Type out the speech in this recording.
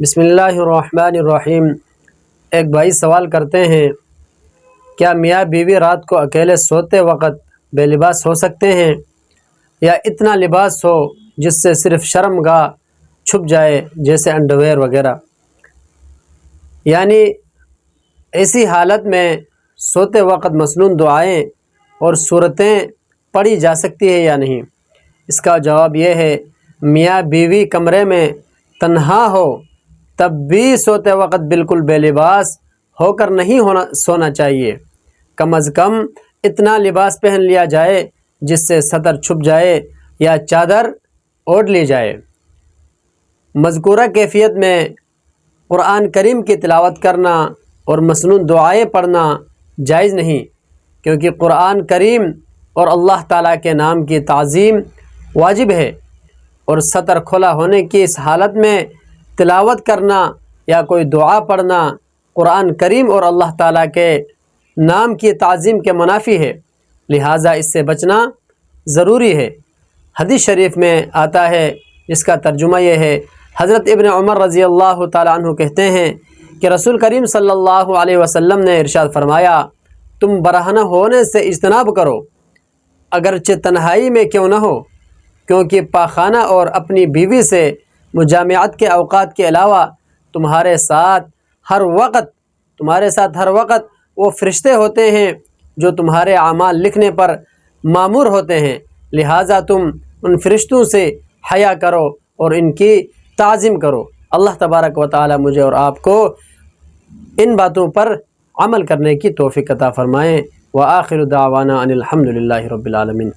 بسم اللہ الرحمن الرحیم۔ ایک بھائی سوال کرتے ہیں، کیا میاں بیوی رات کو اکیلے سوتے وقت بے لباس ہو سکتے ہیں، یا اتنا لباس ہو جس سے صرف شرم گاہ چھپ جائے، جیسے انڈرویئر وغیرہ؟ یعنی ایسی حالت میں سوتے وقت مسنون دعائیں اور صورتیں پڑھی جا سکتی ہے یا نہیں؟ اس کا جواب یہ ہے، میاں بیوی کمرے میں تنہا ہو تب بھی سوتے وقت بالکل بے لباس ہو کر نہیں سونا چاہیے۔ کم از کم اتنا لباس پہن لیا جائے جس سے سطر چھپ جائے یا چادر اوڑھ لی جائے۔ مذکورہ کیفیت میں قرآن کریم کی تلاوت کرنا اور مسنون دعائیں پڑھنا جائز نہیں، کیونکہ قرآن کریم اور اللہ تعالیٰ کے نام کی تعظیم واجب ہے، اور سطر کھلا ہونے کی اس حالت میں تلاوت کرنا یا کوئی دعا پڑھنا قرآن کریم اور اللہ تعالیٰ کے نام کی تعظیم کے منافی ہے، لہٰذا اس سے بچنا ضروری ہے۔ حدیث شریف میں آتا ہے، جس کا ترجمہ یہ ہے، حضرت ابن عمر رضی اللہ تعالیٰ عنہ کہتے ہیں کہ رسول کریم صلی اللہ علیہ وسلم نے ارشاد فرمایا، تم برہنہ ہونے سے اجتناب کرو، اگرچہ تنہائی میں کیوں نہ ہو، کیونکہ پاخانہ اور اپنی بیوی سے مجامعت کے اوقات کے علاوہ تمہارے ساتھ ہر وقت وہ فرشتے ہوتے ہیں جو تمہارے اعمال لکھنے پر مامور ہوتے ہیں، لہٰذا تم ان فرشتوں سے حیا کرو اور ان کی تعظیم کرو۔ اللہ تبارک و تعالی مجھے اور آپ کو ان باتوں پر عمل کرنے کی توفیق عطا فرمائیں۔ وآخر دعوانا ان الحمد للہ رب العالمین۔